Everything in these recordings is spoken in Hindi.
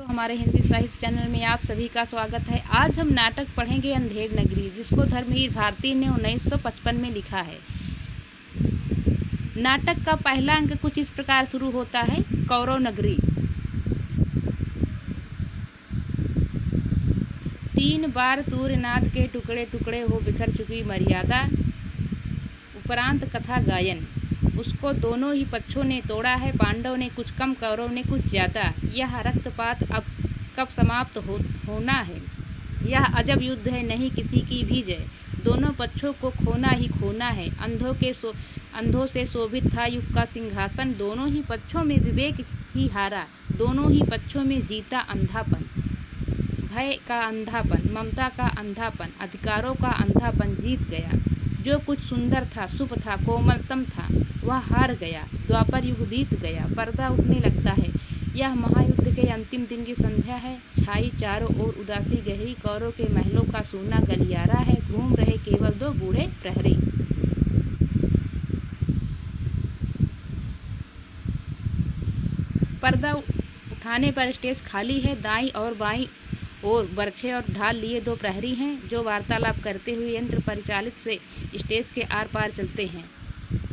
हमारे हिंदी साहित्य चैनल में आप सभी का स्वागत है। आज हम नाटक पढ़ेंगे अंधेर नगरी, जिसको धर्मवीर भारती ने 1955 में लिखा है। नाटक का पहला अंक कुछ इस प्रकार शुरू होता है। कौरव नगरी। 3 बार सूर्यनाथ के टुकड़े टुकड़े हो बिखर चुकी मर्यादा, उपरांत कथा गायन। उसको दोनों ही पक्षों ने तोड़ा है, पांडव ने कुछ कम, कौरव ने कुछ ज्यादा। यह रक्तपात अब कब समाप्त होना है। यह अजब युद्ध है, नहीं किसी की भी जय। दोनों पक्षों को खोना ही खोना है। अंधों से शोभित था युग का सिंहासन, दोनों ही पक्षों में विवेक ही हारा, दोनों ही पक्षों में जीता अंधापन। भय का अंधापन, ममता का अंधापन, अधिकारों का अंधापन जीत गया। जो कुछ सुंदर था, शुभ था, कोमलतम था, वह हार गया। द्वापर युग बीत गया, पर्दा उठने लगता है। यह महायुद्ध के अंतिम दिन की संध्या है। छाई चारों ओर उदासी गहरी, कौरव के महलों का सूना गलियारा है। घूम रहे केवल 2 बूढ़े प्रहरी। पर्दा उठाने पर स्टेज खाली है। दाईं और बाईं और बर्छे और ढाल लिए 2 प्रहरी हैं, जो वार्तालाप करते हुए यंत्र परिचालित से स्टेज के आर पार चलते हैं।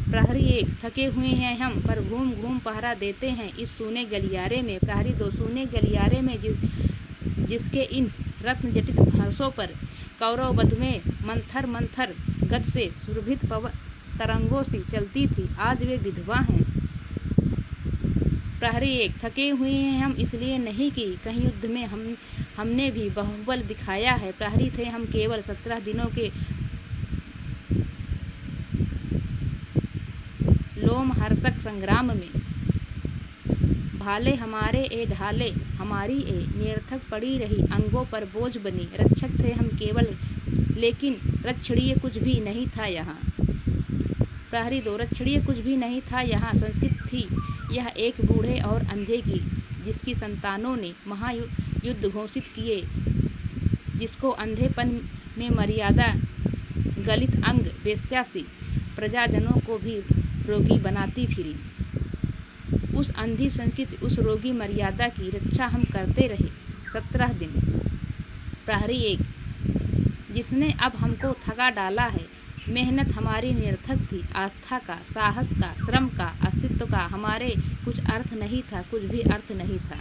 प्रहरी 1, थके हुए हैं हम, पर घूम घूम पहरा देते हैं इस सूने गलियारे में। प्रहरी 2, सूने गलियारे में जिसके इन रत्न जटित फर्शों पर कौरव वध में मंथर मंथर गति से सुरभित तरंगों सी चलती थी, आज वे विधवा हैं। प्रहरी 1, थके हुए हैं हम इसलिए नहीं कि कहीं युद्ध में हमने भी बाहुबल दिखाया है। प्रहरी थे हम केवल 17 दिनों के लोमहर्षक संग्राम में। भाले हमारे ए ढाले हमारी ए, निरर्थक पड़ी रही अंगों पर बोझ बनी। रक्षक थे हम केवल, लेकिन रक्षणीय कुछ भी नहीं था यहाँ। प्रहरी 2, रक्षणीय कुछ भी नहीं था यहाँ। संस्कृति थी यह एक बूढ़े और अंधे की, जिसकी संतानों ने महायुद्ध घोषित किए, जिसको अंधेपन में मर्यादा गलित अंग वेश्या सी प्रजाजनों को भी रोगी बनाती फिरी। उस अंधी संस्कृति, उस रोगी मर्यादा की रक्षा हम करते रहे 17 दिन। प्रहरी 1, जिसने अब हमको थका डाला है। मेहनत हमारी निरर्थक थी, आस्था का, साहस का, श्रम का, अस्तित्व का हमारे कुछ अर्थ नहीं था, कुछ भी अर्थ नहीं था।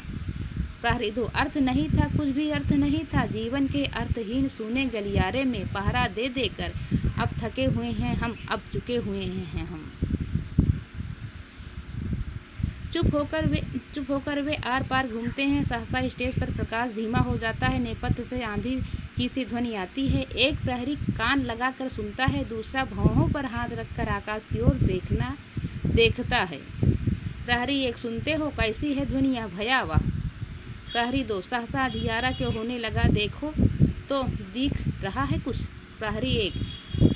प्रहरी 2, अर्थ नहीं था, कुछ भी अर्थ नहीं था। जीवन के अर्थहीन सूने गलियारे में पहरा दे देकर अब थके हुए हैं हम, अब चुके हुए हैं हम। चुप होकर वे आर पार घूमते हैं। सहसा स्टेज पर प्रकाश धीमा हो जाता है। नेपथ्य से आंधी की सी ध्वनि आती है। एक प्रहरी कान लगाकर सुनता है, दूसरा भौहों पर हाथ रखकर आकाश की ओर देखता है। प्रहरी 1, सुनते हो कैसी है ध्वनियाँ भयावह। प्रहरी 2, सहसा अधियारा क्यों होने लगा, देखो तो दिख रहा है कुछ। प्रहरी 1,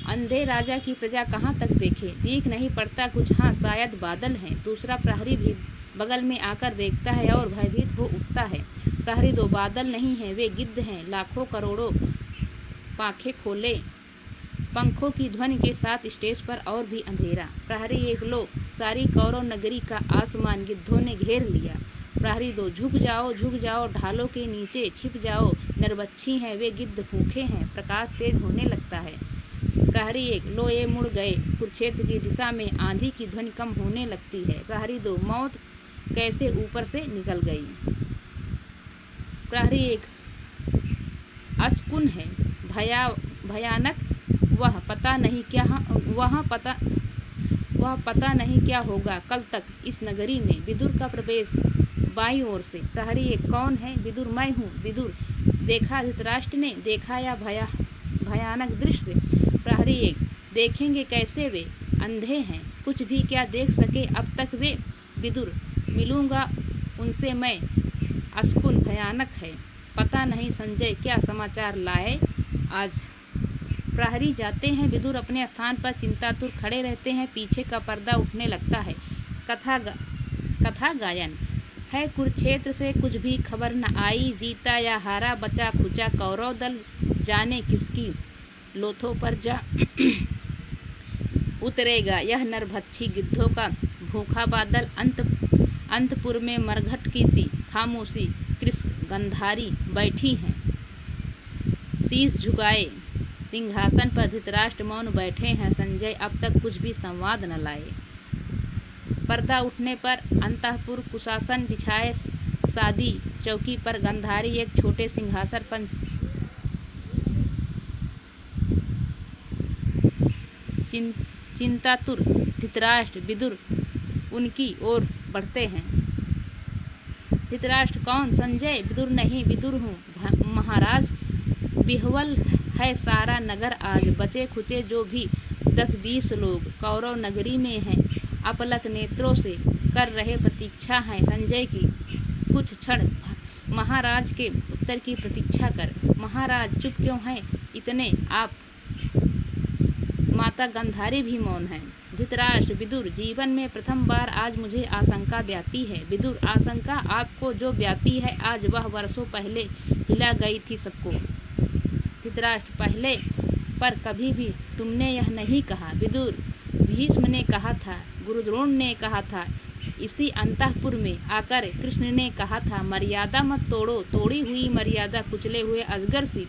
अंधे राजा की प्रजा कहाँ तक देखे, दिख नहीं पड़ता कुछ, हाँ शायद बादल हैं। दूसरा प्रहरी भी बगल में आकर देखता है और भयभीत हो उठता है। प्रहरी 2, बादल नहीं है, वे गिद्ध हैं, लाखों करोड़ों पाखे खोले पंखों की ध्वनि के साथ स्टेज पर और भी अंधेरा। प्रहरी 1, लो सारी कौरव नगरी का आसमान गिद्धों ने घेर लिया। प्रहरी 2, झुक जाओ, ढालों के नीचे छिप जाओ, नरबच्छी हैं वे, गिद्ध भूखे हैं। प्रकाश तेज होने लगता है। प्रहरी 1, लो ये मुड़ गए, कुरुक्षेत्र की दिशा में आंधी की ध्वनि कम होने लगती है। प्रहरी 2, मौत कैसे ऊपर से निकल गई। प्रहरी 1, अस्कुन है, भयानक, वह पता नहीं क्या होगा कल तक इस नगरी में। विदुर का प्रवेश बाईं ओर से। प्रहरी 1, कौन है। विदुर, मैं हूँ विदुर। देखा धृतराष्ट्र ने, देखा या भयानक दृश्य। प्रहरी 1, देखेंगे कैसे, वे अंधे हैं, कुछ भी क्या देख सके अब तक वे। विदुर, मिलूंगा उनसे मैं, अस्कुन भयानक है, पता नहीं संजय क्या समाचार लाए आज। प्रहरी जाते हैं। विदुर अपने स्थान पर चिंतातुर खड़े रहते हैं। पीछे का पर्दा उठने लगता है। कथा गायन है। कुरुक्षेत्र से कुछ भी खबर न आई, जीता या हारा, बचा खुचा कौरव दल, जाने किसकी लोथों पर जा उतरेगा यह नरभक्षी गिद्धों का भूखा बादल। अंतपुर में मरघट की सी खामोशी, गंधारी बैठी हैं शीश झुकाए सिंहासन पर। धृतराष्ट्र मौन बैठे हैं। संजय अब तक कुछ भी संवाद न लाए। पर्दा उठने पर अंतःपुर कुशासन बिछाए सादी चौकी पर गंधारी एक छोटे सिंहासन पर चिंतातुर धृतराष्ट्र विदुर उनकी ओर बढ़ते हैं। धृतराष्ट्र कौन? संजय। विदुर नहीं, विदुर हूँ महाराज। विह्वल है सारा नगर आज, बचे खुचे जो भी 10-20 लोग कौरव नगरी में हैं, अपलक नेत्रों से कर रहे प्रतीक्षा हैं संजय की। कुछ क्षण महाराज के उत्तर की प्रतीक्षा कर। महाराज चुप क्यों हैं इतने आप? माता गंधारी भी मौन है। धृतराष्ट्र विदुर, जीवन में प्रथम बार आज मुझे आशंका व्यापी है। विदुर, आशंका आपको जो व्यापी है आज वह वर्षों पहले हिला गई थी सबको। धृतराष्ट्र, पहले पर कभी भी तुमने यह नहीं कहा। विदुर, भीष्म ने कहा था, गुरुद्रोण ने कहा था, इसी अंतःपुर में आकर कृष्ण ने कहा था, मर्यादा मत तोड़ो, तोड़ी हुई मर्यादा कुचले हुए अजगर सी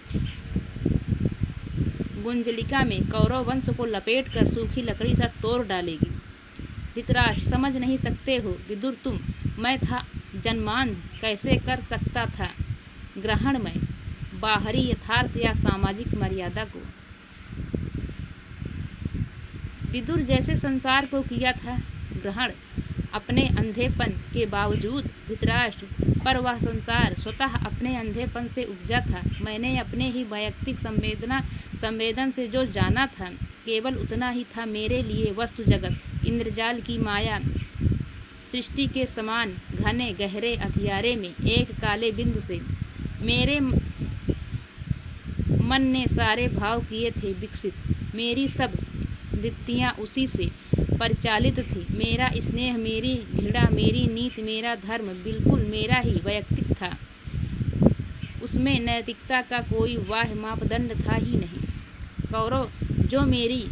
गुंजलिका में कौरव वंश को लपेट कर सूखी लकड़ी सा तोड़ डालेगी। धृतराष्ट्र, समझ नहीं सकते हो विदुर तुम। मैं था जन्मान कैसे कर सकता था ग्रहण में बाहरी यथार्थ या सामाजिक मर्यादा को। विदुर, जैसे संसार को किया था ग्रहण अपने अंधेपन के बावजूद। धृतराष्ट्र, पर वह संसार स्वतः अपने अंधेपन से उपजा था। मैंने अपने ही वैयक्तिक संवेदन से जो जाना था केवल उतना ही था मेरे लिए। वस्तु जगत इंद्रजाल की माया सृष्टि के समान घने गहरे अंधियारे में एक काले बिंदु से मेरे मन ने सारे भाव किए थे विकसित। मेरी सब वृत्तियाँ उसी से परिचालित थी। मेरा स्नेह, मेरी घृणा, मेरी नीति, मेरा धर्म बिल्कुल मेरा ही वैयक्तिक था। उसमें नैतिकता का कोई बाह्य मापदंड था ही नहीं। कौरव जो मेरी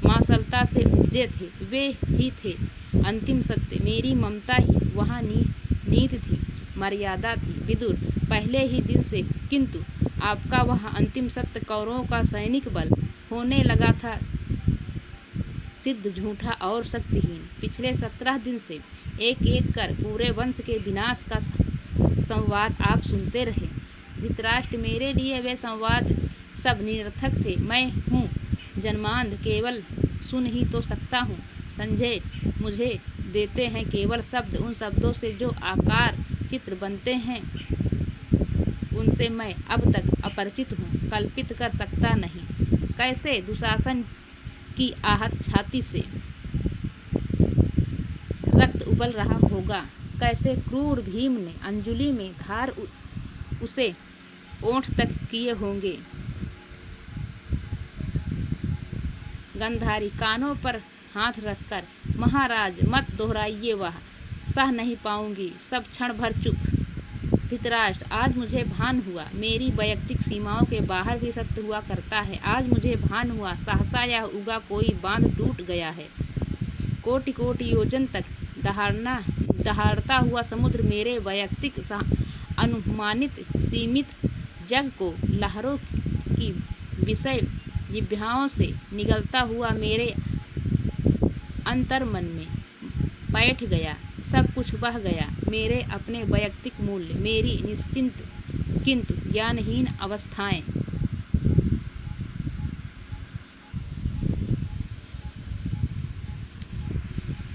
मासलता से उपजे थे वे ही थे अंतिम सत्य। मेरी ममता ही वहाँ नीति थी, मर्यादा थी। विदुर, पहले ही दिन से किंतु आपका वह अंतिम सत्य कौरवों का सैनिक बल होने लगा था सिद्ध, झूठा और शक्तिहीन। पिछले 17 दिन से एक एक कर पूरे वंश के विनाश का संवाद आप सुनते रहे। धृतराष्ट्र, मेरे लिए वे संवाद सब निरर्थक थे। मैं हूँ जन्मांध, केवल सुन ही तो सकता हूँ। संजय मुझे देते हैं केवल शब्द, उन शब्दों से जो आकार चित्र बनते हैं उनसे मैं अब तक अपरिचित हूँ, कल्पित कर सकता नहीं। कैसे दुशासन की आहत छाती से रक्त उबल रहा होगा, कैसे क्रूर भीम ने अंजुलि में धार उसे ओंठ तक किए होंगे। गंधारी कानों पर हाथ रखकर, महाराज मत दोहराइए, वह सह नहीं पाऊंगी। सब क्षण भर चुप। धृतराष्ट्र, आज मुझे भान हुआ मेरी वैयक्तिक सीमाओं के बाहर भी सत्य हुआ करता है। आज मुझे भान हुआ सहसा यह उगा कोई बांध टूट गया है। कोटि कोटि योजन तक दहाड़ता हुआ समुद्र मेरे वैयक्तिक अनुमानित सीमित जग को लहरों की विषय जिह्वाओं से निगलता हुआ मेरे अंतर्मन में बैठ गया। सब कुछ बह गया। मेरे अपने वैयक्तिक मूल्य, मेरी निश्चिंत किंतु ज्ञानहीन अवस्थाएं।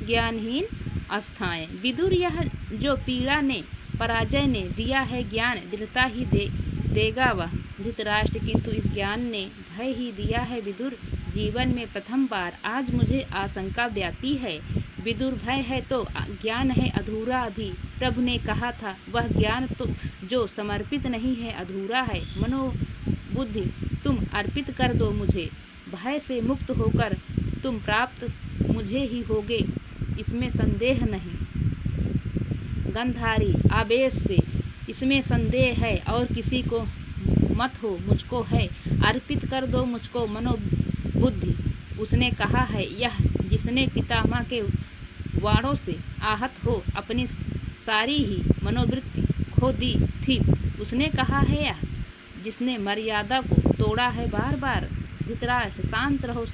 ज्ञानहीन अवस्थाएं। विदुर, यह जो पीड़ा ने पराजय ने दिया है ज्ञान दृढ़ता ही देगा वह। धृतराष्ट्र, किंतु इस ज्ञान ने भय ही दिया है विदुर। जीवन में प्रथम बार आज मुझे आशंका व्यापी है। विदुर, भय है तो ज्ञान है अधूरा अभी। प्रभु ने कहा था वह ज्ञान तो जो समर्पित नहीं है अधूरा है। मनोबुद्धि तुम अर्पित कर दो मुझे। भय से मुक्त होकर तुम प्राप्त मुझे ही होगे, इसमें संदेह नहीं। गंधारी आवेश से, इसमें संदेह है और किसी को मत हो, मुझको है। अर्पित कर दो मुझको मनोबुद्धि। उसने कहा है यह जिसने पितामह के वाणों से आहत हो अपनी सारी ही मनोवृत्ति खो दी थी। उसने कहा है यह जिसने मर्यादा को तोड़ा है बार बार। धृतराष्ट्र शांत रहो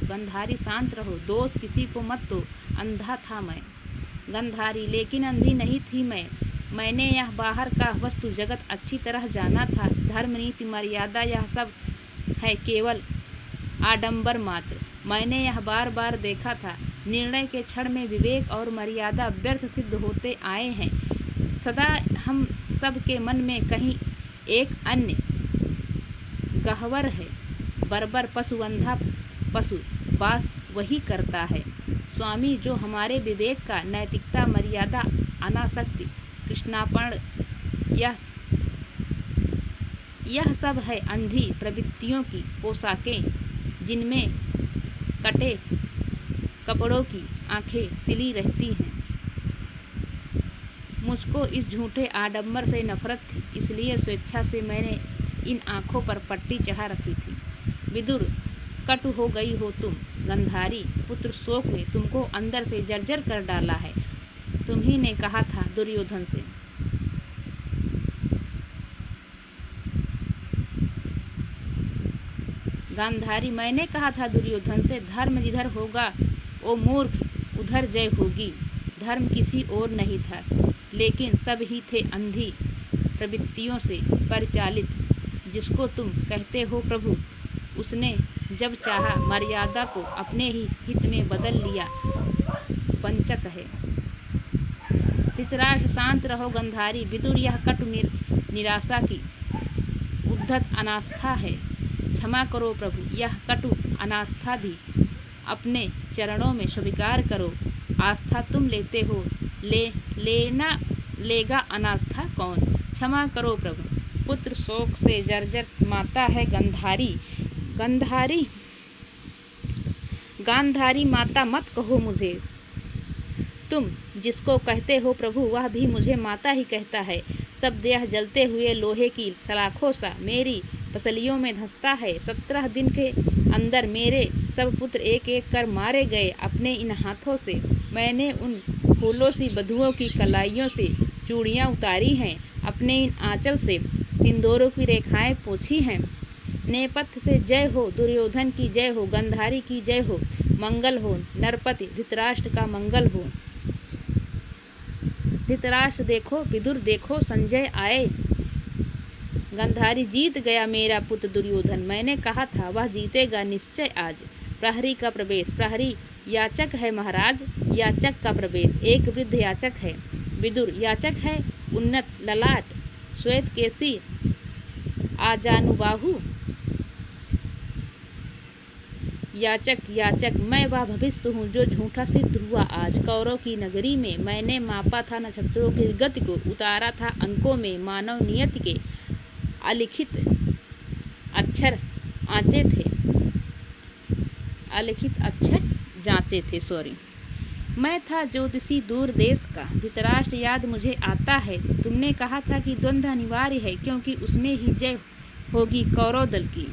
गंधारी शांत रहो, दोष किसी को मत दो, अंधा था मैं। गंधारी लेकिन अंधी नहीं थी मैंने यह बाहर का वस्तु जगत अच्छी तरह जाना था। धर्म नीति मर्यादा यह सब है केवल आडंबर मात्र। मैंने यह बार बार देखा था। निर्णय के क्षण में विवेक और मर्यादा व्यर्थ सिद्ध होते आए हैं। सदा हम सब के मन में कहीं एक अन्य गह्वर है। बर्बर पशु अंधा पशु वास वही करता है। स्वामी जो हमारे विवेक का, नैतिकता, मर्यादा, अनासक्ति, कृष्णापण यह सब है अंधी प्रवृत्तियों की पोशाकें, जिनमें कटे कपड़ों की आंखें सिली रहती हैं। मुझको इस झूठे आडंबर से नफरत थी, इसलिए स्वेच्छा से मैंने इन आँखों पर पट्टी चढ़ा रखी थी। विदुर, कटु हो गई हो तुम। गंधारी पुत्र शोक ने तुमको अंदर से जर्जर कर डाला है। तुम्ही ने कहा था दुर्योधन से। गांधारी, मैंने कहा था दुर्योधन से, धर्म जिधर होगा ओ मूर्ख उधर जय होगी। धर्म किसी और नहीं था, लेकिन सब ही थे अंधी प्रवृत्तियों से परिचालित। जिसको तुम कहते हो प्रभु, उसने जब चाहा मर्यादा को अपने ही हित में बदल लिया। वंचक है। धृतराष्ट्र, शांत रहो गंधारी। विदुर, यह कटु निराशा की उद्धत अनास्था है। क्षमा करो प्रभु, यह कटु अनास्था भी अपने चरणों में स्वीकार करो। आस्था तुम लेते हो, लेना लेगा अनास्था कौन। क्षमा करो प्रभु। पुत्र शोक से जर्जर माता है गंधारी। गांधारी माता मत कहो मुझे। तुम जिसको कहते हो प्रभु, वह भी मुझे माता ही कहता है। सब देह जलते हुए लोहे की सलाखों सा मेरी पसलियों में धंसता है। 17 दिन के अंदर मेरे सब पुत्र एक एक कर मारे गए अपने इन हाथों से। मैंने उन फूलों सी बधुओं की कलाइयों से चूड़ियाँ उतारी हैं, अपने इन आंचल से सिंदूरों की रेखाएं पोंछी हैं। नेपथ्य से जय हो, दुर्योधन की जय हो, गंधारी की जय हो, मंगल हो, नरपति धृतराष्ट्र का मंगल हो। धृतराष्ट्र देखो, विदुर देखो, संजय आए। गंधारी, जीत गया मेरा पुत्र दुर्योधन। मैंने कहा था वह जीतेगा निश्चय आज। प्रहरी का प्रवेश। प्रहरी याचक है महाराज। याचक का प्रवेश। एक वृद्ध याचक है। विदुर, याचक है उन्नत ललाट, श्वेत केसी, आजानुबाहु। याचक, मैं वह भविष्य हूँ जो झूठा सिद्ध हुआ आज। कौरव की नगरी में मैंने मापा था नक्षत्रों की गति को, उतारा था अंकों में मानव नियति के अलिखित अक्षर जांचे थे। मैं था ज्योतिषी दूर देश का। धृतराष्ट्र, याद मुझे आता है, तुमने कहा था कि द्वंद्व अनिवार्य है, क्योंकि उसमें ही जय होगी कौरव दल की।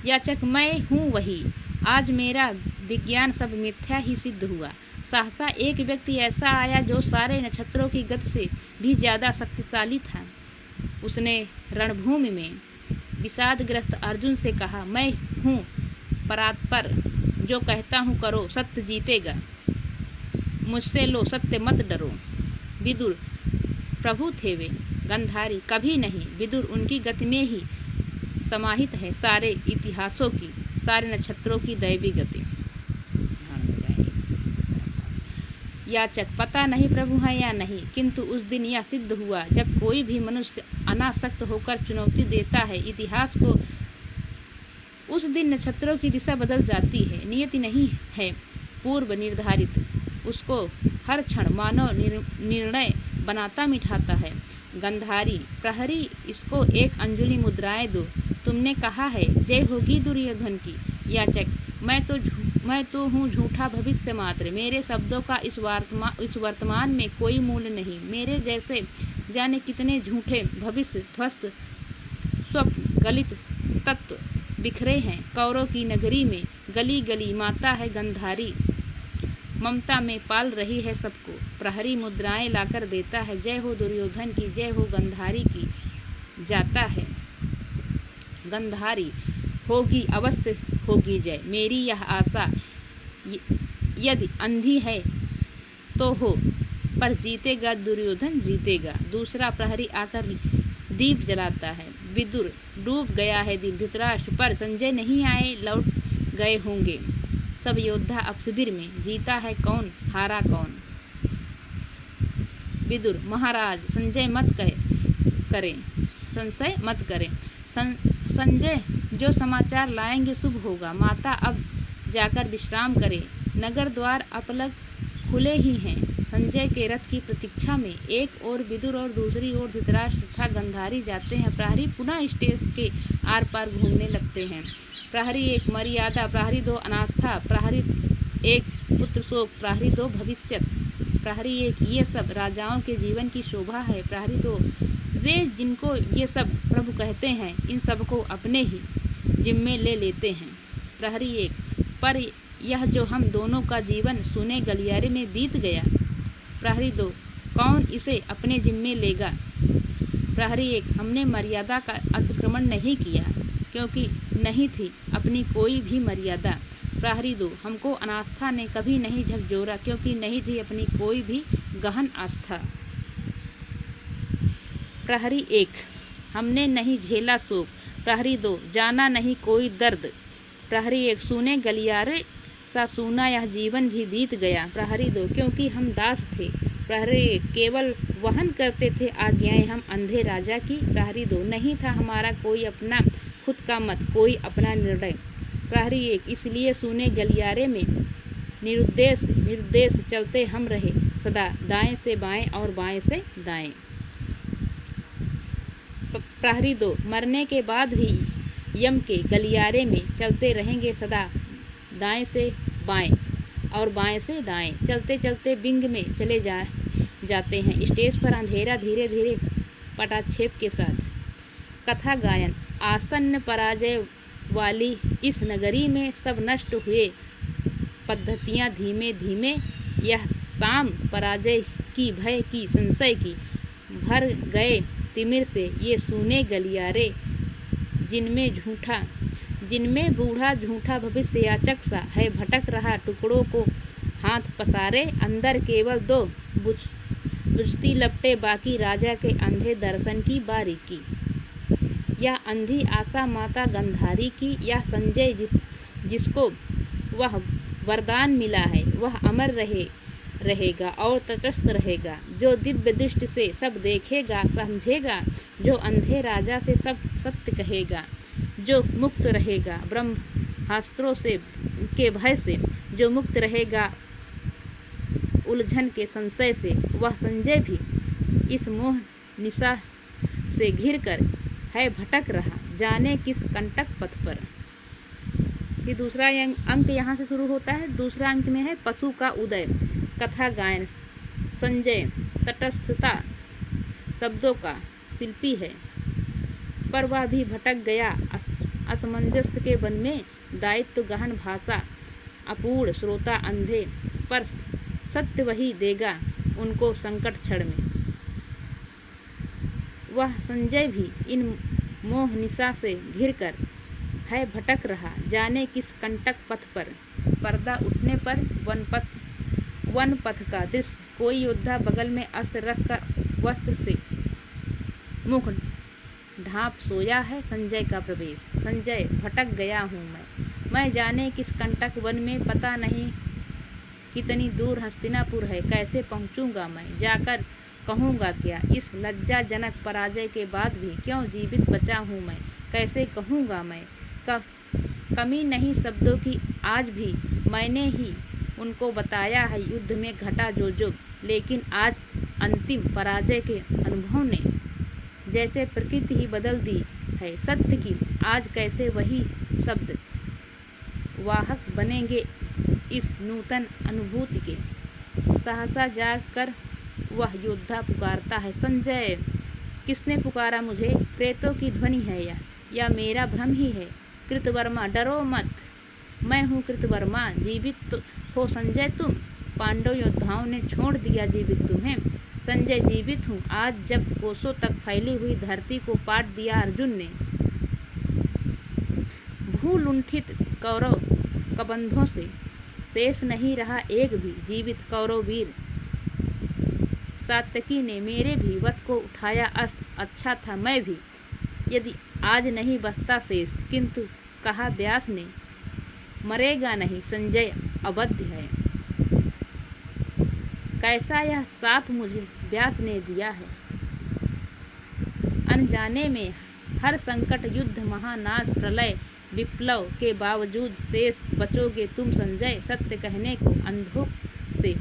याचक, मैं हूँ वही। आज मेरा विज्ञान सब मिथ्या ही सिद्ध हुआ। सहसा एक व्यक्ति ऐसा आया जो सारे नक्षत्रों की गति से भी ज्यादा शक्तिशाली था। उसने रणभूमि में विषादग्रस्त अर्जुन से कहा, मैं हूँ परात्पर, जो कहता हूँ करो, सत्य जीतेगा। मुझसे लो, सत्य मत डरो। विदुर, प्रभु थे वे। गंधारी, कभी नहीं। विदुर, उनकी गति में ही समाहित है सारे इतिहासों की, सारे नक्षत्रों की दैवी गति। याचक, पता नहीं प्रभु है या नहीं, किंतु उस दिन यह सिद्ध हुआ जब कोई भी मनुष्य अनासक्त होकर चुनौती देता है इतिहास को। उस दिन नक्षत्रों की दिशा बदल जाती है। नियति नहीं है पूर्व निर्धारित, उसको हर क्षण मानव निर्णय बनाता मिठाता है। गंधारी, प्रहरी, इसको एक अंजलि मुद्राएं दो। तुमने कहा है जय होगी दुर्योधन की। याचक, मैं तो हूँ झूठा भविष्य मात्र। मेरे शब्दों का इस वर्तमान में कोई मूल्य नहीं। मेरे जैसे जाने कितने झूठे भविष्य, ध्वस्त, स्वप्न, गलित तत्व बिखरे हैं कौरों की नगरी में, गली गली माता है गंधारी, ममता में पाल रही है सबको, प्रहरी मुद्राएं लाकर देता है, जय हो दुर्योधन की, जय हो गंधारी की, जाता है गंधारी, होगी अवश्य होगी जय, मेरी यह आशा, यदि अंधी है तो हो, पर जीतेगा दुर्योधन जीतेगा। दूसरा प्रहरी आकर दीप जलाता है, विदुर डूब गया है दिल, धृतराष्ट्र पर संजय नहीं आए, लौट गए होंगे सब योद्धा अब शिविर में, जीता है कौन हारा कौन। विदुर महाराज संजय मत करें, संशय मत करें, संजय जो समाचार लाएंगे शुभ होगा, माता अब जाकर विश्राम करे, नगर द्वार अपलग खुले ही हैं, संजय के रथ की प्रतीक्षा में, एक ओर विदुर और दूसरी ओर धृतराष्ट्र तथा गंधारी जाते हैं। प्रहरी पुनः स्टेज के आर पार घूमने लगते हैं। प्रहरी 1 मर्यादा, प्रहरी 2 अनास्था, प्रहरी 1 पुत्र शोक, प्रहरी 2 भविष्यत, प्रहरी 1 ये सब राजाओं के जीवन की शोभा है, प्रहरी 2 वे जिनको ये सब प्रभु कहते हैं, इन सबको अपने ही जिम्मे ले लेते हैं। प्रहरी 1 पर यह जो हम दोनों का जीवन सुने गलियारे में बीत गया, प्रहरी 2 कौन इसे अपने जिम्मे लेगा। प्रहरी 1 हमने मर्यादा का अतिक्रमण नहीं किया, क्योंकि नहीं थी अपनी कोई भी मर्यादा। प्रहरी 2 हमको अनास्था ने कभी नहीं झकझोरा, क्योंकि नहीं थी अपनी कोई भी गहन आस्था। प्रहरी 1 हमने नहीं झेला शोक, प्रहरी 2 जाना नहीं कोई दर्द, प्रहरी 1 सूने गलियारे सा सूना यह जीवन भी बीत गया, प्रहरी 2 क्योंकि हम दास थे, प्रहरी 1 केवल वहन करते थे आज्ञाएं हम अंधे राजा की, प्रहरी 2 नहीं था हमारा कोई अपना खुद का मत, कोई अपना निर्णय, प्रहरी 1 इसलिए सूने गलियारे में निरुद्देश चलते हम रहे सदा, दाएं से बाएं और बाएं से दाएं। प्रहरी 2 मरने के बाद भी यम के गलियारे में चलते रहेंगे सदा, दाएं से बाएं और बाएं से दाएं, चलते चलते बिंग में चले जाते हैं। स्टेज पर अंधेरा धीरे धीरे पटाक्षेप के साथ कथा गायन, आसन्न पराजय वाली इस नगरी में सब नष्ट हुए पद्धतियाँ धीमे धीमे, यह शाम पराजय की भय की संशय की, भर गए तिमिर से ये सूने गलियारे, जिनमें बूढ़ा झूठा भविष्य याचक सा है भटक रहा, टुकड़ों को हाथ पसारे, अंदर केवल 2 बुझती लपटे बाकी, राजा के अंधे दर्शन की बारीकी। यह अंधी आशा माता गंधारी की, यह संजय जिसको वह वरदान मिला है, वह अमर रहेगा और तटस्थ रहेगा, जो दिव्य दृष्टि से सब देखेगा समझेगा, जो अंधे राजा से सब सत्य कहेगा, जो मुक्त रहेगा ब्रह्मास्त्रों से के भय से, जो मुक्त रहेगा उलझन के संशय से, वह संजय भी इस मोह निशा से घिर कर है भटक रहा, जाने किस कंटक पथ पर। ये दूसरा अंक यहाँ से शुरू होता है। दूसरा अंक में है पशु का उदय, कथा गायन, संजय तटस्थता शब्दों का शिल्पी है, पर वह भी भटक गया असमंजस के वन में, दायित्व गहन भाषा अपूर्ण श्रोता अंधे, पर सत्य वही देगा उनको संकट क्षण में। वह संजय भी इन मोह निशा से घिरकर है भटक रहा, जाने किस कंटक पथ पर। पर्दा उठने पर वन पथ का दृश्य, कोई योद्धा बगल में अस्त्र रखकर वस्त्र से मुख ढांप सोया है, संजय का प्रवेश। संजय भटक गया हूँ मैं जाने किस कंटक वन में, पता नहीं कितनी दूर हस्तिनापुर है, कैसे पहुँचूंगा मैं, जाकर कहूँगा क्या, इस लज्जाजनक पराजय के बाद भी क्यों जीवित बचा हूँ मैं, कैसे कहूँगा मैं। कमी नहीं शब्दों की आज भी, मैंने ही उनको बताया है युद्ध में घटा जो, लेकिन आज अंतिम पराजय के अनुभव ने जैसे प्रकृति ही बदल दी है सत्य की, आज कैसे वही शब्द वाहक बनेंगे इस नूतन अनुभूति के। सहसा जाग कर वह योद्धा पुकारता है, संजय किसने पुकारा मुझे, प्रेतों की ध्वनि है या मेरा भ्रम ही है, कृतवर्मा डरो मत, मैं हूँ कृतवर्मा, जीवित तो हो संजय तुम। पांडव योद्धाओं ने छोड़ दिया जीवित तुम्हें। संजय जीवित हूँ आज, जब कोसों तक फैली हुई धरती को पाट दिया अर्जुन ने। भूलुंठित कौरव कबंधों से शेष नहीं रहा एक भी जीवित कौरव वीर। सात्यकी ने मेरे भी वध को उठाया अस्त्र, अच्छा था मैं भी यदि आज नहीं बचता शेष। किंतु कहा व्यास ने, मरेगा नहीं संजय अवध्य है। कैसा यह साप मुझे व्यास ने दिया है। अनजाने में हर संकट युद्ध महानाश प्रलय विप्लव के बावजूद शेष बचोगे तुम संजय। सत्य कहने को अंधों से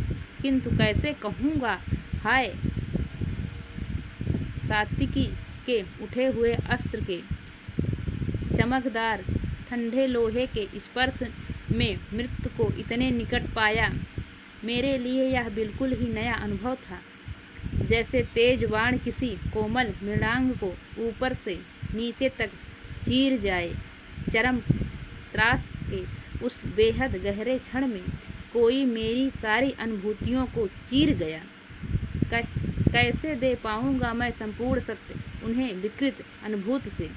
किंतु कैसे कहूँगा हाय। सात्विकी के उठे हुए अस्त्र के चमकदार ठंडे लोहे के स्पर्श में मृत्यु को इतने निकट पाया। मेरे लिए यह बिल्कुल ही नया अनुभव था। जैसे तेज बाण किसी कोमल मृणांग को ऊपर से नीचे तक चीर जाए। चरम त्रास के उस बेहद गहरे क्षण में कोई मेरी सारी अनुभूतियों को चीर गया। कैसे दे पाऊंगा मैं संपूर्ण सत्य उन्हें विकृत अनुभूति से।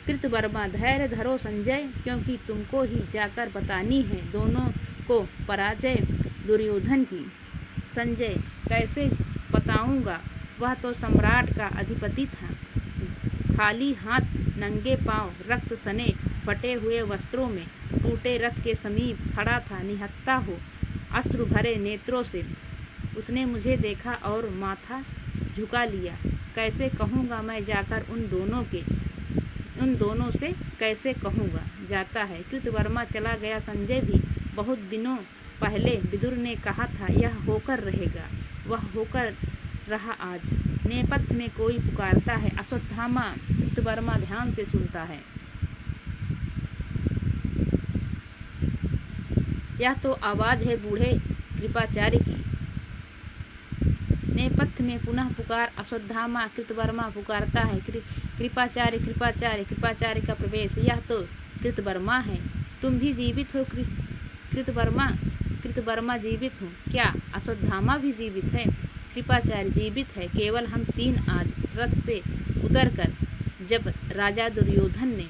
कृतवर्मा धैर्य धरो संजय, क्योंकि तुमको ही जाकर बतानी है दोनों को पराजय दुर्योधन की। संजय कैसे बताऊंगा, वह तो सम्राट का अधिपति था। खाली हाथ नंगे पांव रक्त सने फटे हुए वस्त्रों में टूटे रथ के समीप खड़ा था। निहत्था हो अश्रु भरे नेत्रों से उसने मुझे देखा और माथा झुका लिया। कैसे कहूँगा मैं जाकर उन दोनों से कैसे कहूँगा। जाता है कृतवर्मा चला गया। संजय भी बहुत दिनों पहले विदुर ने कहा था यह होकर रहेगा, वह होकर रहा आज। नेपथ्य में कोई पुकारता है, अश्वत्थामा। कृतवर्मा ध्यान से सुनता है। यह तो आवाज है बूढ़े कृपाचार्य की। नेपथ्य में पुनः पुकार, अश्वत्थामा। कृतवर्मा पुकारता है, कृपाचार्य कृपाचार्य कृपाचार्य का प्रवेश। यह तो कृतवर्मा है। तुम भी जीवित हो कृतवर्मा। कृतवर्मा जीवित हूँ। क्या अश्वत्थामा भी जीवित है? कृपाचार्य जीवित है। केवल हम तीन आज रथ से उतरकर जब राजा दुर्योधन ने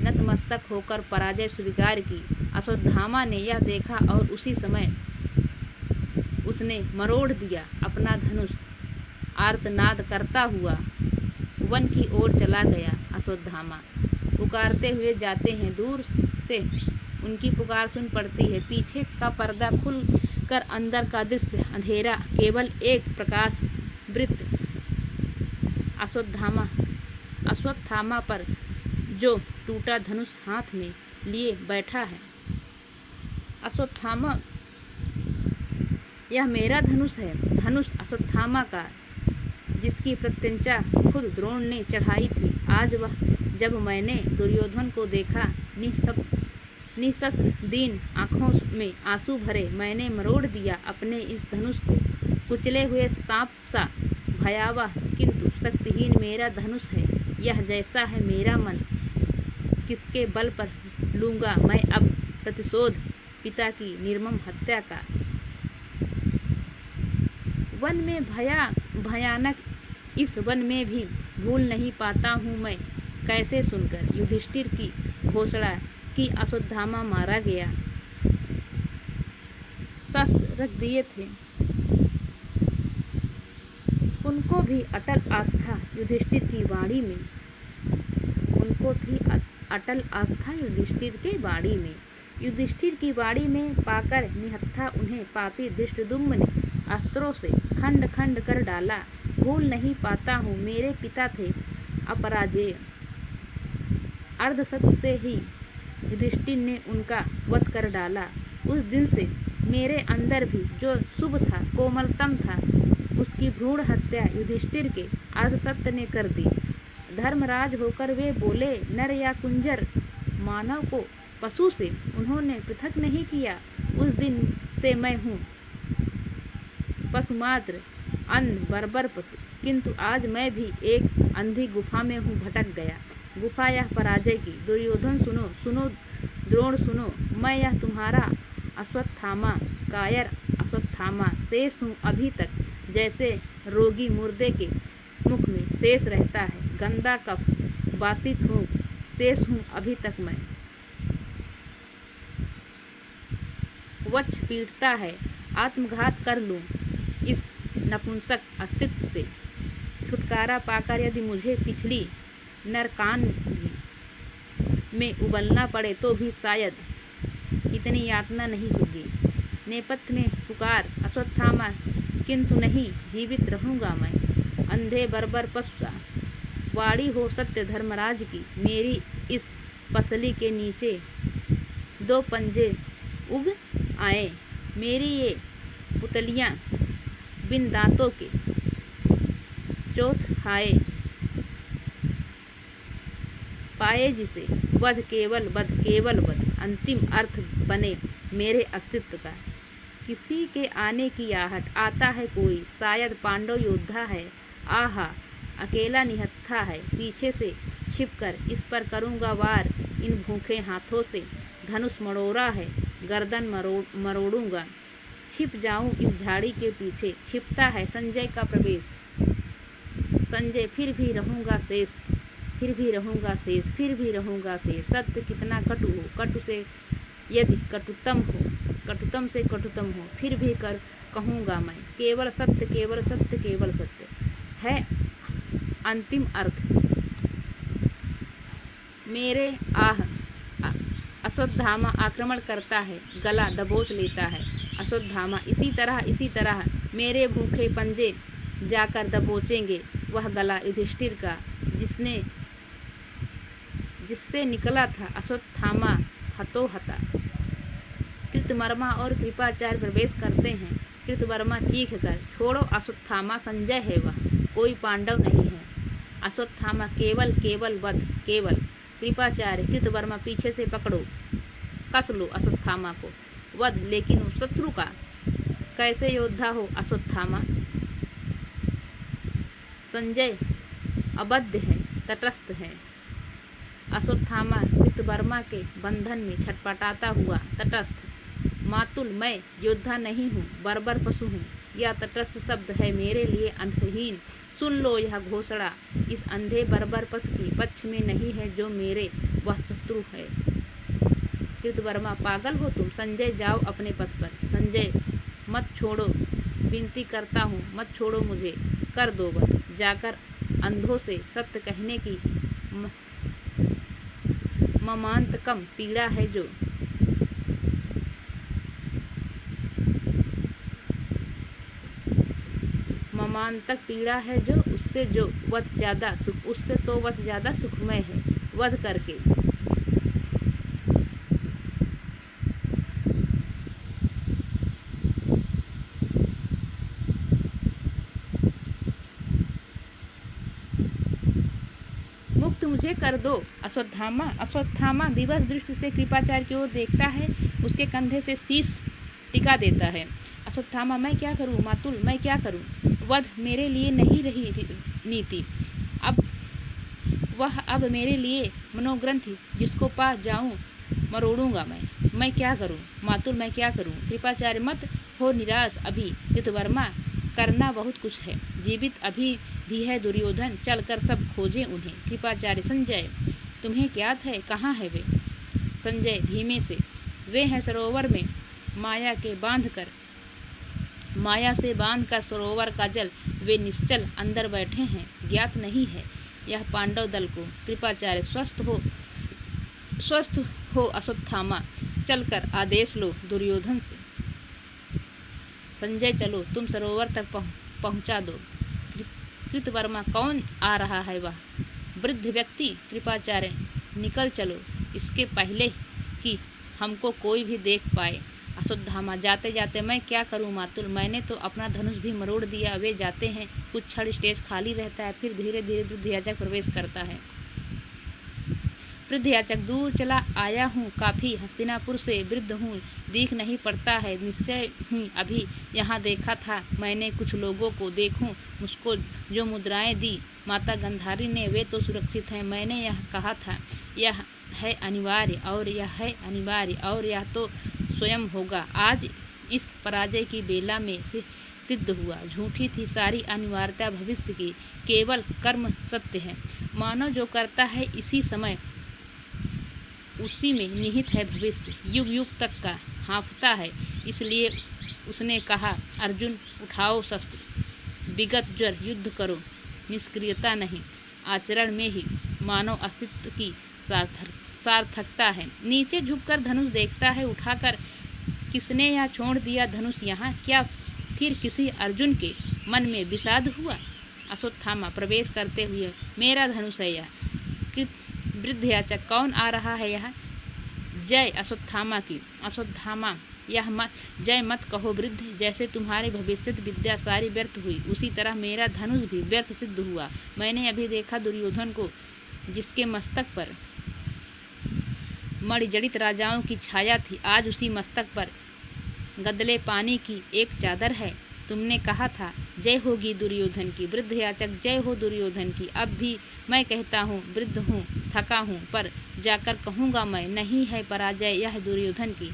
नतमस्तक होकर पराजय स्वीकार की, अश्वत्थामा ने यह देखा और उसी समय उसने मरोड़ दिया अपना धनुष। आर्तनाद करता हुआ वन की ओर चला गया। अश्वत्थामा पुकारते हुए जाते हैं। दूर से उनकी पुकार सुन पड़ती है। पीछे का पर्दा खुल कर अंदर का दृश्य अंधेरा, केवल एक प्रकाश वृत्त अश्वत्थामा पर जो टूटा धनुष हाथ में लिए बैठा है। अश्वत्थामा, यह मेरा धनुष है। धनुष अश्वत्थामा का, जिसकी प्रत्यंचा खुद द्रोण ने चढ़ाई थी। आज वह जब मैंने दुर्योधन को देखा, निःशक्त दीन आँखों में आंसू भरे मैंने मरोड़ दिया अपने इस धनुष को। कुचले हुए सांप सा भयावह किंतु शक्तिहीन मेरा धनुष है। यह जैसा है मेरा मन, किसके बल पर लूँगा मैं अब प्रतिशोध पिता की निर्मम हत्या का। वन में भयानक इस वन में भी भूल नहीं पाता हूँ मैं। कैसे सुनकर युधिष्ठिर की घोषणा कि अश्वत्थामा मारा गया। शस्त्र रख दिए थे। उनको भी अटल आस्था युधिष्ठिर की वाणी में। उनको थी अटल आस्था युधिष्ठिर के वाणी में। युधिष्ठिर की वाणी में पाकर निहत्था उन्हें पापी धृष्टद्युम्न ने अस्त्रों से खंड खंड कर डाला। भूल नहीं पाता हूँ मेरे पिता थे अपराजेय। अर्धसत्य से ही युधिष्ठिर ने उनका वध कर डाला। उस दिन से मेरे अंदर भी जो शुभ था, कोमलतम था, उसकी भ्रूण हत्या युधिष्ठिर के अर्धसत्य ने कर दी। धर्मराज होकर वे बोले, नर या कुंजर, मानव को पशु से उन्होंने पृथक नहीं किया। उस दिन से मैं हूँ पशुमात्र, अंध बर्बर पशु। किंतु आज मैं भी एक अंधी गुफा में हूँ भटक गया। गुफा यह पराजय की। दुर्योधन सुनो, सुनो द्रोण सुनो, मैं यह तुम्हारा अश्वत्थामा, कायर अश्वत्थामा, शेष हूँ अभी तक, जैसे रोगी मुर्दे के मुख में शेष रहता है गंदा कफ, बासी थूक, शेष हूँ अभी तक मैं। वक्ष पीटता है, आत्मघात कर लूँ इस नपुंसक अस्तित्व से। छुटकारा पाकर यदि मुझे पिछली नरकान में उबलना पड़े तो भी शायद इतनी यातना नहीं होगी। नेपथ्य में पुकार अश्वत्थामा, किंतु नहीं, जीवित रहूँगा मैं। अंधे बर्बर पशु वाणी हो सत्य धर्मराज की, मेरी इस पसली के नीचे दो पंजे उग आए, मेरी ये पुतलियाँ बिन दांतों के चौथ खाए पाए, जिसे वध केवल वध, केवल वध अंतिम अर्थ बने मेरे अस्तित्व का। किसी के आने की आहट, आता है कोई, शायद पांडव योद्धा है, आहा अकेला निहत्था है, पीछे से छिपकर इस पर करूँगा वार इन भूखे हाथों से। धनुष मरोड़ा है, गर्दन मरोड़ूंगा, छिप जाऊं इस झाड़ी के पीछे। छिपता है संजय का प्रवेश, संजय फिर भी रहूँगा शेष, फिर भी रहूँगा शेष, फिर भी रहूँगा शेष। सत्य कितना कटु हो, कटु से यदि कटुतम हो, कटुतम से कटुतम हो, फिर भी कर कहूँगा मैं, केवल सत्य, केवल सत्य, केवल सत्य है अंतिम अर्थ मेरे। आह अश्वत्थामा आक्रमण करता है, गला दबोच लेता है। अश्वत्थामा इसी तरह मेरे भूखे पंजे जाकर दबोचेंगे वह गला युधिष्ठिर का, जिससे निकला था अश्वत्थामा हतोहता। कृतवर्मा और कृपाचार्य प्रवेश करते हैं। कृतवर्मा चीख कर, छोड़ो अश्वत्थामा, संजय है वह, कोई पांडव नहीं है। अश्वत्थामा केवल केवल वध, केवल। कृपाचार्य कृतवर्मा पीछे से पकड़ो, कस लो अश्वत्थामा को, वध लेकिन उस शत्रु का। कैसे योद्धा हो अश्वत्थामा? संजय अबद्ध है, तटस्थ है। अश्वत्थामा कृतवर्मा के बंधन में छटपटाता हुआ तटस्थ। मातुल, मैं योद्धा नहीं हूँ, बर्बर पशु हूँ। यह तटस्थ शब्द है मेरे लिए अंतहीन। सुन लो यह घोषणा, इस अंधे बर्बर पशु की पक्ष में नहीं है जो मेरे वह शत्रु है। कृतवर्मा, पागल हो तुम? संजय, जाओ अपने पथ पर। संजय, मत छोड़ो, विनती करता हूँ, मत छोड़ो मुझे, कर दो बस। जाकर अंधों से सत्य कहने की ममांतकम पीड़ा है जो, ममांतक पीड़ा है जो, उससे तो वध ज्यादा सुखमय है। वध करके मुक्त मुझे कर दो। अश्वत्थामा विवश दृष्टि से कृपाचार्य की ओर देखता है, उसके कंधे से शीश टिका देता है। अश्वत्थामा, मैं क्या करूं मातुल, मैं क्या करूं? वध मेरे लिए नहीं रही नीति, अब मेरे लिए मनोग्रंथि, जिसको पा जाऊं मरोड़ूंगा मैं क्या करूं मातुल, मैं क्या करूं? कृपाचार्य, मत हो निराश अभी। कृतवर्मा, करना बहुत कुछ है, जीवित अभी भी है दुर्योधन, चलकर सब खोजें उन्हें। कृपाचार्य, संजय तुम्हें ज्ञात है, कहाँ है वे? संजय धीमे से, वे हैं सरोवर में, माया से बांधकर सरोवर का जल वे निश्चल अंदर बैठे हैं, ज्ञात नहीं है यह पांडव दल को। कृपाचार्य, स्वस्थ हो अश्वत्थामा, चलकर आदेश लो दुर्योधन से। संजय, चलो तुम सरोवर तक पहुंचा दो। कृतवर्मा, कौन आ रहा है वह वृद्ध व्यक्ति? कृपाचार्य, निकल चलो, इसके पहले कि हमको कोई भी देख पाए। अश्वत्थामा, जाते जाते मैं क्या करूं मातुल, मैंने तो अपना धनुष भी मरोड़ दिया। वे जाते हैं, कुछ क्षण स्टेज खाली रहता है, फिर धीरे धीरे वृद्ध याचक प्रवेश करता है। वृद्धयाचक दूर चला आया हूँ काफ़ी, हस्तिनापुर से वृद्ध हूँ, दिख नहीं पड़ता है, निश्चय ही अभी यहाँ देखा था मैंने कुछ लोगों को, देखूँ मुझको जो मुद्राएं दी माता गंधारी ने वे तो सुरक्षित हैं। मैंने यह कहा था यह है अनिवार्य और यह है अनिवार्य और यह तो स्वयं होगा। आज इस पराजय की बेला में से सिद्ध हुआ, झूठी थी सारी अनिवार्यता भविष्य की, केवल कर्म सत्य है। मानव जो करता है इसी समय उसी में निहित है भविष्य, युग युग तक का हाँफता है। इसलिए उसने कहा अर्जुन उठाओ शस्त्र, विगत ज्वर युद्ध करो, निष्क्रियता नहीं, आचरण में ही मानव अस्तित्व की सार्थकता है। नीचे झुककर धनुष देखता है उठाकर, किसने यह छोड़ दिया धनुष यहाँ, क्या फिर किसी अर्जुन के मन में विषाद हुआ। अश्वत्थामा प्रवेश करते हुए मेरा धनुष है यह। कि वृद्धयाचक कौन आ रहा है यह, जय अश्वत्थामा की। अश्वत्थामा यह जय मत कहो वृद्ध, जैसे तुम्हारी भविष्यत विद्या सारी व्यर्थ हुई उसी तरह मेरा धनुष भी व्यर्थ सिद्ध हुआ। मैंने अभी देखा दुर्योधन को, जिसके मस्तक पर मणिजड़ित राजाओं की छाया थी, आज उसी मस्तक पर गदले पानी की एक चादर है। तुमने कहा था जय होगी दुर्योधन की। वृद्धयाचक जय हो दुर्योधन की। अब भी मैं कहता हूँ वृद्ध हूँ, थका हूँ, पर जाकर कहूँगा मैं, नहीं है पराजय यह दुर्योधन की।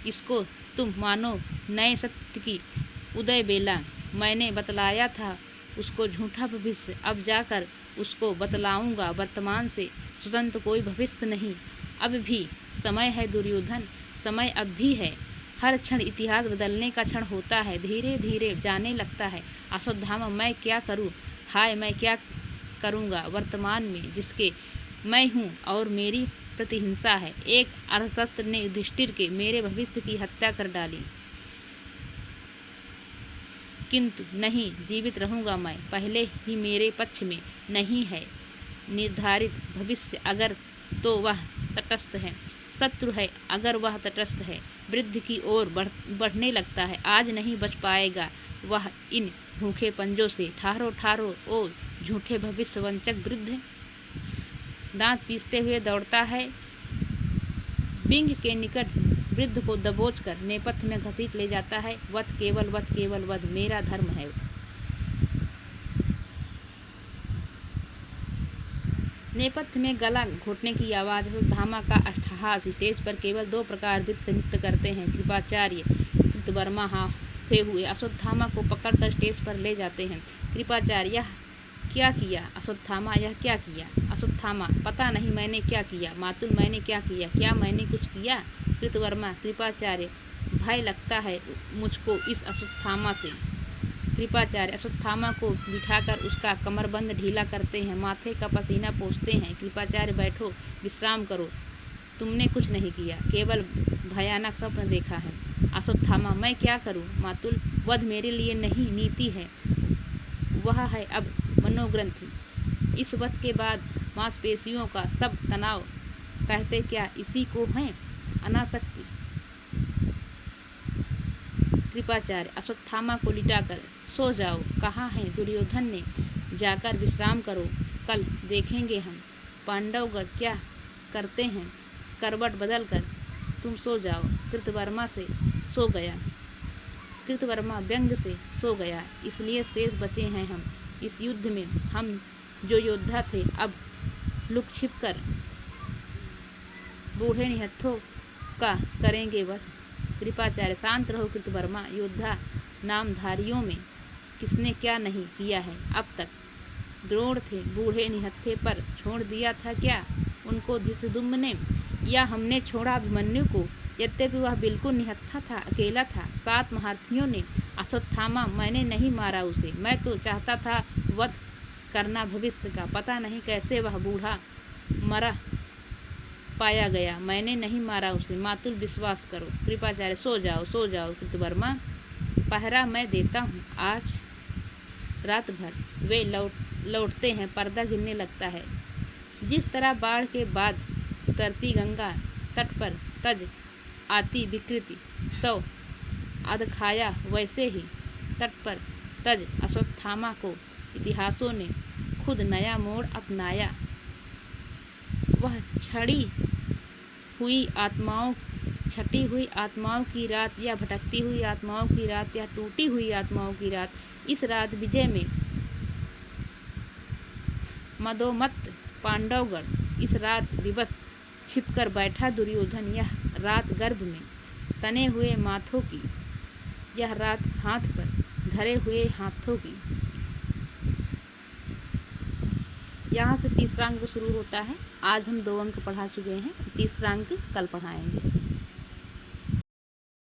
इसको तुम मानो नए सत्य की उदय बेला। मैंने बतलाया था उसको झूठा भविष्य, अब जाकर उसको बतलाऊँगा वर्तमान से स्वतंत्र कोई भविष्य नहीं। अब भी समय है दुर्योधन, समय अब भी है। हर क्षण इतिहास बदलने का क्षण होता है, धीरे धीरे जाने लगता है। अश्वत्थामा मैं क्या करूं, हाय मैं क्या करूंगा वर्तमान में, जिसके मैं हूं और मेरी प्रतिहिंसा है। एक अर्थशस्त्र ने युधिष्ठिर के मेरे भविष्य की हत्या कर डाली, किंतु नहीं, जीवित रहूंगा मैं। पहले ही मेरे पक्ष में नहीं है निर्धारित भविष्य, अगर तो वह तटस्थ है, शत्रु है अगर वह तटस्थ है, वृद्धि की ओर बढ़ने लगता है। आज नहीं बच पाएगा वह इन भूखे पंजों से। ठारो ठारो ओ झूठे भविष्य वंचक वृद्ध। दांत पीसते हुए दौड़ता है, बिंग के निकट वृद्ध को दबोच कर नेपथ्य में घसीट ले जाता है। वध केवल वध, केवल वध मेरा धर्म है। नेपथ्य में गला घोटने की आवाज, अश्वत्थामा का अट्टहास। स्टेज पर केवल दो प्रकार वृत्त नृत्य करते हैं। कृपाचार्य कृतवर्मा हाथे हुए अश्वत्थामा को पकड़कर स्टेज पर ले जाते हैं। कृपाचार्य यह क्या किया? अश्वत्थामा यह क्या किया? अश्वत्थामा पता नहीं मैंने क्या किया। मातुल मैंने क्या किया? क्या मैंने कुछ किया? कृतवर्मा कृपाचार्य भय लगता है मुझको इस अश्वत्थामा से। कृपाचार्य अश्वत्थामा को बिठाकर उसका कमरबंद ढीला करते हैं, माथे का पसीना पोंछते हैं। कृपाचार्य बैठो, विश्राम करो, तुमने कुछ नहीं किया, केवल भयानक स्वप्न देखा है। अश्वत्थामा मैं क्या करूं? मातुल वध मेरे लिए नहीं, नीति है, वह है अब मनोग्रंथि। इस वध के बाद मांसपेशियों का सब तनाव, कहते क्या इसी को है अनासक्ति। कृपाचार्य अश्वत्थामा को लिटाकर सो जाओ, कहा है दुर्योधन ने, जाकर विश्राम करो, कल देखेंगे हम पांडवगढ़ क्या करते हैं। करवट बदल कर तुम सो जाओ। कृतवर्मा से सो गया। कृतवर्मा व्यंग से सो गया। इसलिए शेष बचे हैं हम इस युद्ध में। हम जो योद्धा थे अब लुक छिप कर बूढ़े निहत्थों का करेंगे वध। कृपाचार्य शांत रहो कृतवर्मा, योद्धा नामधारियों में किसने क्या नहीं किया है अब तक। द्रोण थे बूढ़े निहत्थे, पर छोड़ दिया था क्या उनको धृतद्युम्न ने, या हमने छोड़ा अभिमन्यु को? यद्यपि वह बिल्कुल निहत्था था, अकेला था। 7 महारथियों ने अश्वत्थामा, मैंने नहीं मारा उसे, मैं तो चाहता था वध करना भविष्य का। पता नहीं कैसे वह बूढ़ा मरा पाया गया, मैंने नहीं मारा उसे। मातुल विश्वास करो। कृपाचार्य सो जाओ, सो जाओ कृतवर्मा, पहरा मैं देता हूँ आज रात भर। वे लौटते हैं, पर्दा गिरने लगता है। जिस तरह बाढ़ के बाद उतरती गंगा तट पर तज आती विकृति तो अधखाया, वैसे ही तट पर तज अश्वत्थामा को इतिहासों ने खुद नया मोड़ अपनाया। वह छटी हुई आत्माओं की रात, या भटकती हुई आत्माओं की रात, या टूटी हुई आत्माओं की रात। इस रात विजय में मदोमत्त पांडवगण, इस रात विवश छिपकर बैठा दुर्योधन, यह रात गर्भ में तने हुए माथों की, यह रात हाथ पर धरे हुए हाथों की। यहाँ से तीसरा अंक शुरू होता है। आज हम 2 अंक पढ़ा चुके हैं, तीसरा अंक कल पढ़ाएंगे।